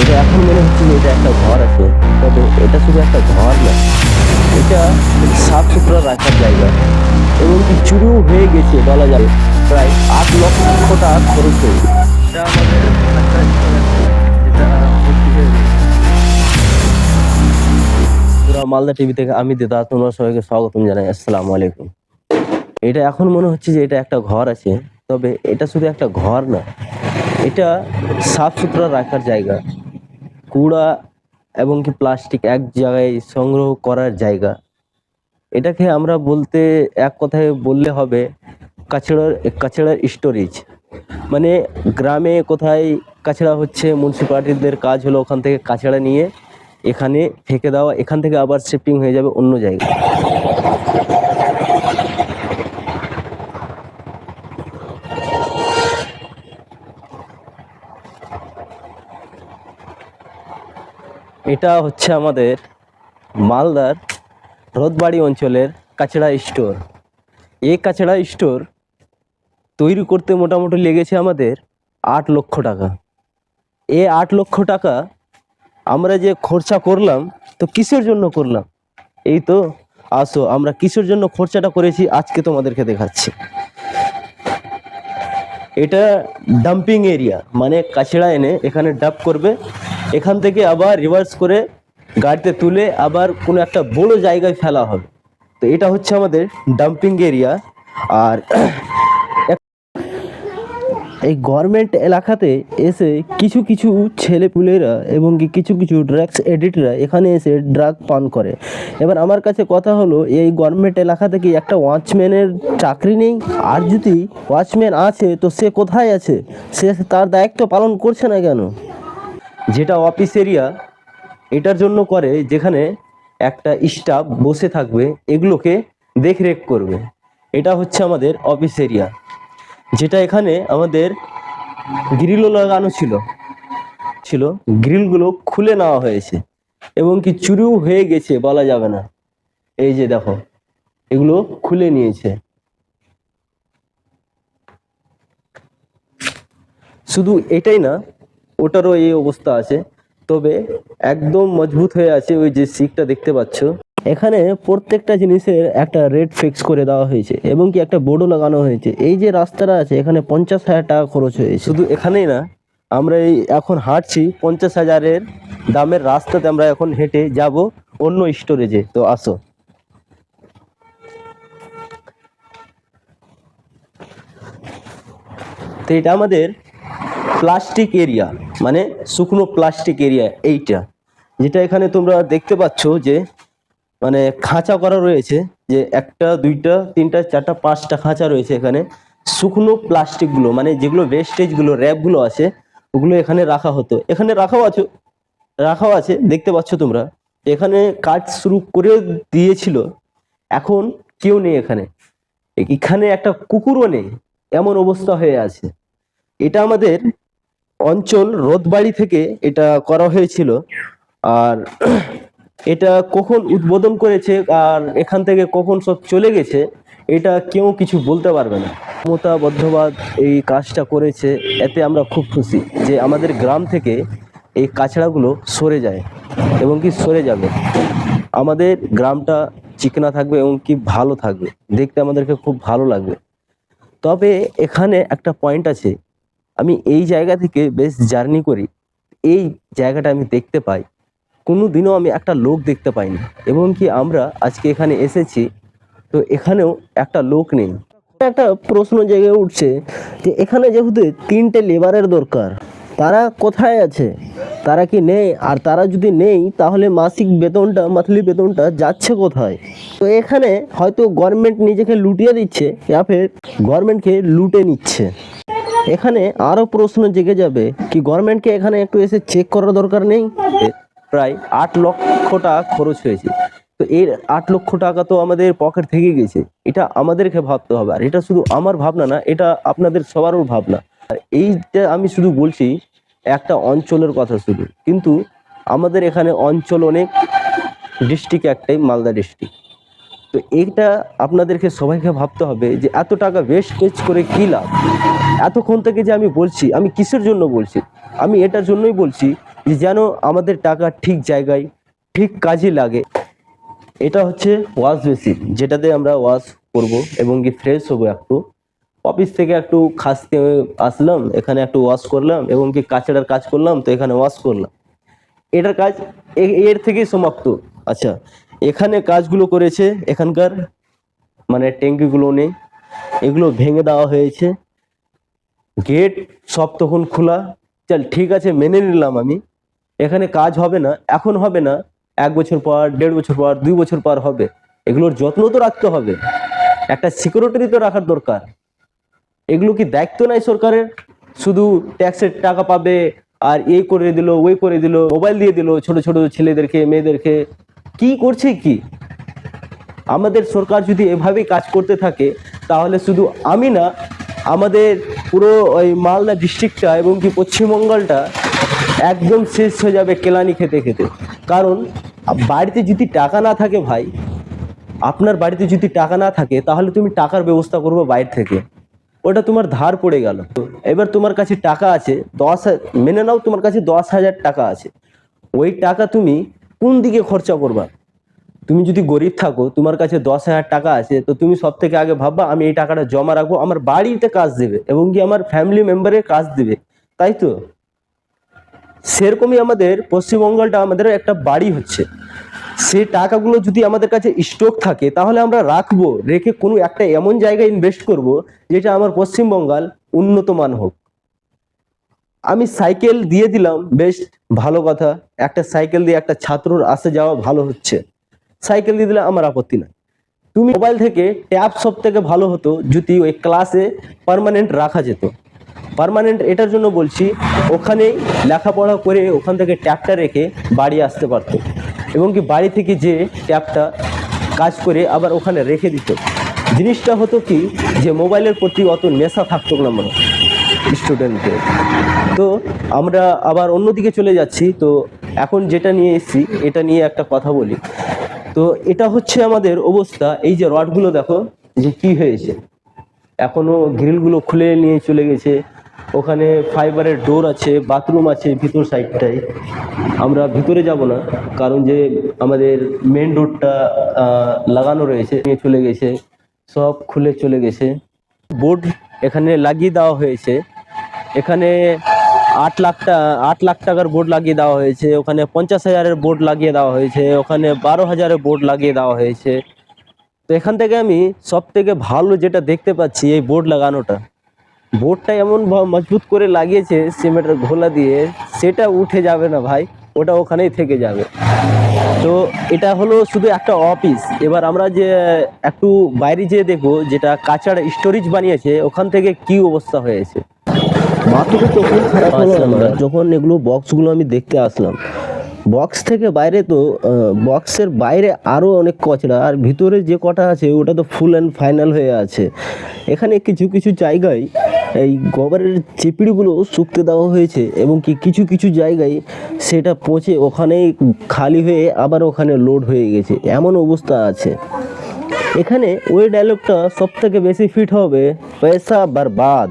এটা এখন মনে হচ্ছে যে এটা একটা ঘর আছে, তবে এটা শুধু একটা ঘর না, এটা সাফ সুতরা রাখার জায়গা এবং কি চুরিও হয়ে গেছে বলা যায়। প্রায় 8 লক্ষ টাকা খরচ হয়েছে। এটা আমাদের একটা স্টোর আছে, যেটা ভর্তি হয়ে গেছে। পুরা মালদা টিভি থেকে আমি দিদা, তোমরা সবাইকে স্বাগতম জানাই। আসসালামু আলাইকুম। এটা এখন মনে হচ্ছে যে এটা একটা ঘর আছে, তবে এটা শুধু একটা ঘর না, এটা সাফ সুতরা রাখার জায়গা। কুড়া এবং কি প্লাস্টিক এক জায়গায় সংগ্রহ করার জায়গা। এটাকে আমরা বলতে এক কথায় বললে হবে কাছড়ার কাছড়ার স্টোরেজ। মানে গ্রামে কোথায় কাছড়া হচ্ছে, মিউনিসিপালিটিদের কাজ হলো ওখান থেকে কাছড়া নিয়ে এখানে ফেঁকে দেওয়া, এখান থেকে আবার শিফটিং হয়ে যাবে অন্য জায়গায়। এটা হচ্ছে আমাদের মালদার রথবাড়ি অঞ্চলের কাছড়া স্টোর। এই কাছড়া স্টোর তৈরি করতে মোটামুটি লেগেছে আমাদের 8 লক্ষ টাকা। এই 8 লক্ষ টাকা আমরা যে খরচা করলাম, তো কিসের জন্য করলাম? এই তো আসো আমরা কিসের জন্য খরচাটা করেছি আজকে তোমাদেরকে দেখাচ্ছি। এটা ডাম্পিং এরিয়া, মানে কাছড়া এনে এখানে ডাম্প করবে, এখান থেকে আবার রিভার্স করে গাড়িতে তুলে আবার কোনো একটা বড় জায়গায় ফেলা হবে। তো এটা হচ্ছে আমাদের ডাম্পিং এরিয়া। আর এই গভর্নমেন্ট এলাকাতে এসে কিছু কিছু ছেলেপুলেরা এবং কিছু কিছু ড্রাগস এডিটরা এখানে এসে ড্রাগ পান করে। এবার আমার কাছে কথা হলো, এই গভর্নমেন্ট এলাকা থেকে একটা ওয়াচম্যানের চাকরি নেই? আর যদি ওয়াচম্যান আছে তো সে কোথায় আছে? সে তার দায়িত্ব পালন করছে না কেন? যেটা অফিস এরিয়া এটার জন্য করে, যেখানে একটা স্টাফ বসে থাকবে এগুলোকে দেখরেখ করবে। এটা হচ্ছে আমাদের অফিস এরিয়া, যেটা এখানে আমাদের গ্রিলও লাগানো ছিল গ্রিলগুলো খুলে নেওয়া হয়েছে এবং কি চুরিও হয়ে গেছে বলা যাবে না। এই যে দেখো, এগুলো খুলে নিয়েছে। শুধু এটাই না, ওটারও এই অবস্থা আছে, তবে একদম মজবুত হয়ে আছে। ওই যে সিকটা দেখতে পাচ্ছ, এখানে প্রত্যেকটা জিনিসের একটা রেট ফিক্স করে দেওয়া হয়েছে এবং কি একটা বোর্ডও লাগানো হয়েছে। এই যে রাস্তাটা আছে, এখানে 50,000 টাকা খরচ হয়েছে। শুধু এখানেই না, আমরা এই এখন হাঁটছি 50,000-এর দামের রাস্তাতে, আমরা এখন হেঁটে যাব অন্য স্টোরেজে। তো আসো। তো এটা আমাদের প্লাস্টিক এরিয়া, মানে শুকনো প্লাস্টিক এরিয়া। এইটা যেটা এখানে তোমরা দেখতে পাচ্ছ যে মানে খাঁচা করা রয়েছে, যে 1টা 2টা 3টা 4টা 5টা খাঁচা রয়েছে এখানে। শুকনো প্লাস্টিকগুলো, মানে যেগুলো ওয়েস্টেজগুলো র্যাপগুলো আছে, ওগুলো এখানে রাখা হতো। এখানে রাখাও আছে দেখতে পাচ্ছ তোমরা। এখানে কাজ শুরু করে দিয়েছিল, এখন কেউ নেই এখানে। এখানে একটা কুকুরও নেই, এমন অবস্থা হয়ে আছে। এটা আমাদের অঞ্চল রথবাড়ি থেকে এটা করা হয়েছিল। আর এটা কখন উদ্বোধন করেছে আর এখান থেকে কখন সব চলে গেছে, এটা কেউ কিছু বলতে পারবে না। মমতা বন্দ্যোপাধ্যায় এই কাজটা করেছে, এতে আমরা খুব খুশি যে আমাদের গ্রাম থেকে এই কাছড়াগুলো সরে যায় এবং কি সরে যাবে। আমাদের গ্রামটা চিকনা থাকবে এবং কি ভালো থাকবে, দেখতে আমাদেরকে খুব ভালো লাগবে। তবে এখানে একটা পয়েন্ট আছে, আমি এই জায়গা থেকে বেশ জার্নি করি, এই জায়গাটা আমি দেখতে পাই, কোনো দিনও আমি একটা লোক দেখতে পাইনি। এবং কি আমরা আজকে এখানে এসেছি, তো এখানেও একটা লোক নেই। একটা প্রশ্ন জেগে উঠছে যে এখানে যেহেতু 3টে লেবারের দরকার, তারা কোথায় আছে? তারা কি নেই? আর তারা যদি নেই, তাহলে মাসিক বেতনটা, মান্থলি বেতনটা যাচ্ছে কোথায়? তো এখানে হয়তো গভর্নমেন্ট নিজেকে লুটিয়ে দিচ্ছে, ইয়া ফের গভর্নমেন্টকে লুটে নিচ্ছে। এখানে আরো প্রশ্ন জেগে যাবে কি গভর্নমেন্টকে এখানে একটু এসে চেক করার দরকার নেই? প্রায় 8 লক্ষ টাকা খরচ হয়েছে। তো এই 8 লক্ষ টাকা তো আমাদের পকেট থেকে গেছে, এটা আমাদেরকে ভাবতে হবে। আর এটা শুধু আমার ভাবনা না, এটা আপনাদের সবারও ভাবনা। আর এইটা আমি শুধু বলছি একটা অঞ্চলের কথা শুধু, কিন্তু আমাদের এখানে অঞ্চল অনেক, ডিস্ট্রিক্ট একটাই, মালদা ডিস্ট্রিক্ট। তো এইটা আপনাদেরকে সবাইকে ভাবতে হবে যে এত টাকা ওয়েস্টেজ করে কী লাভ। এতক্ষণ থেকে যে আমি বলছি, আমি কিসের জন্য বলছি? আমি এটার জন্যই বলছি যে যেন আমাদের টাকা ঠিক জায়গায় ঠিক কাজে লাগে। এটা হচ্ছে ওয়াশ বেসিন, যেটাতে আমরা ওয়াশ করব এবং কি ফ্রেশ হবো। একটু অফিস থেকে একটু খাসতে আসলাম, এখানে একটু ওয়াশ করলাম এবং কি কাচড়ার কাজ করলাম, তো এখানে ওয়াশ করলাম। এটার কাজ এর থেকেই সমাপ্ত। আচ্ছা, এখানে কাজগুলো করেছে এখানকার মানে ট্যাঙ্কিগুলো নেই, এগুলো ভেঙে দেওয়া হয়েছে, গেট সব তখন খোলা। চল ঠিক আছে, মেনে নিলাম আমি, এখানে কাজ হবে না, এখন হবে না, 1 বছর পর, 1.5 বছর পর, 2 বছর পর হবে। এগুলোর যত্ন তো রাখতে হবে, একটা সিকিউরিটি তো রাখার দরকার। এগুলো কি দায়িত্ব নাই সরকারের? শুধু ট্যাক্সের টাকা পাবে আর এই করে দিল, ওই করে দিল, মোবাইল দিয়ে দিল ছোট ছোট ছেলেদেরকে, মেয়েদেরকে। কি করছে কি? আমাদের সরকার যদি এভাবেই কাজ করতে থাকে তাহলে শুধু আমি না, আমাদের পুরো ওই মালদা ডিস্ট্রিক্টটা এবং কি পশ্চিমবঙ্গটা একদম শেষ হয়ে যাবে কেলানি খেতে খেতে। কারণ বাড়িতে যদি টাকা না থাকে ভাই, আপনার বাড়িতে যদি টাকা না থাকে তাহলে তুমি টাকার ব্যবস্থা করবে বাইরে থেকে, ওটা তোমার ধার পড়ে গেল। এবার তোমার কাছে টাকা আছে মেনে নাও তোমার কাছে 10,000 টাকা আছে, ওই টাকা তুমি কোন দিকে খরচা করবা? তুমি যদি গরিব থাকো, তোমার কাছে 10,000 টাকা আছে, তো তুমি সব থেকে আগে ভাববা আমি এই টাকাটা জমা রাখবো, আমার বাড়িতে কাজ দেবে এবং কি আমার ফ্যামিলি মেম্বারের কাজ দেবে, তাই তো? সেরকমই আমাদের পশ্চিমবঙ্গটা আমাদের একটা বাড়ি হচ্ছে। সেই টাকাগুলো যদি আমাদের কাছে স্টক থাকে তাহলে আমরা রাখবো, রেখে কোনো একটা এমন জায়গায় ইনভেস্ট করব যেটা আমার পশ্চিমবঙ্গাল উন্নত মান হোক। আমি সাইকেল দিয়ে দিলাম, বেশ ভালো কথা, একটা সাইকেল দিয়ে একটা ছাত্রর আসে যাওয়া ভালো হচ্ছে, সাইকেল দিয়ে দিলে আমার আপত্তি নাই। তুমি মোবাইল থেকে ট্যাব সব থেকে ভালো হতো যদি ওই ক্লাসে পার্মানেন্ট রাখা যেত। পার্মানেন্ট এটার জন্য বলছি, ওখানেই লেখাপড়া করে ওখান থেকে ট্যাবটা রেখে বাড়ি আসতে পারতো এবং কি বাড়ি থেকে যে ট্যাবটা কাজ করে আবার ওখানে রেখে দিত। জিনিসটা হতো কি যে মোবাইলের প্রতি অত নেশা থাকতো না আমার স্টুডেন্টদের। তো আমরা আবার অন্যদিকে চলে যাচ্ছি। তো এখন যেটা নিয়ে এসেছি এটা নিয়ে একটা কথা বলি। তো এটা হচ্ছে আমাদের অবস্থা, এই যে রডগুলো দেখো যে কি হয়েছে, এখনো গ্রিলগুলো খুলে নিয়ে চলে গেছে। ওখানে ফাইবারের ডোর আছে, বাথরুম আছে ভিতর সাইডটায়। আমরা ভিতরে যাব না, কারণ যে আমাদের মেন ডোরটা লাগানো রয়েছে, নিয়ে চলে গেছে, সব খুলে চলে গেছে। বোর্ড এখানে লাগিয়ে দেওয়া হয়েছে, এখানে 8 লাখ টাকার বোর্ড লাগিয়ে দেওয়া হয়েছে, ওখানে 50,000-এর বোর্ড লাগিয়ে দেওয়া হয়েছে, ওখানে 12,000-এর বোর্ড লাগিয়ে দেওয়া হয়েছে। তো এখান থেকে আমি সব থেকে ভালো যেটা দেখতে পাচ্ছি এই বোর্ড লাগানোটা, বোর্ডটা এমন মজবুত করে লাগিয়েছে সিমেন্টের ঘোলা দিয়ে, সেটা উঠে যাবে না ভাই, ওটা ওখানেই থেকে যাবে। তো এটা হলো শুধু একটা অফিস। এবার আমরা যে একটু বাইরে যেয়ে দেখবো যেটা কাঁচার স্টোরেজ বানিয়েছে, ওখান থেকে কি অবস্থা হয়েছে। মাথাটা তখন খারাপ হলো আমার যখন এগুলো বক্সগুলো আমি দেখতে আসলাম। বক্স থেকে বাইরে তো বক্সের বাইরে আরও অনেক কচরা, আর ভিতরে যে কটা আছে ওটা তো ফুল অ্যান্ড ফাইনাল হয়ে আছে। এখানে কিছু কিছু জায়গায় এই গোবরের চিপিড়িগুলো শুকতে দেওয়া হয়েছে এবং কিছু কিছু জায়গায় সেটা পচে ওখানেই খালি হয়ে আবার ওখানে লোড হয়ে গেছে, এমন অবস্থা আছে। এখানে ওই ডায়লগটা সব থেকে বেশি ফিট হবে, পয়সা বরবাদ।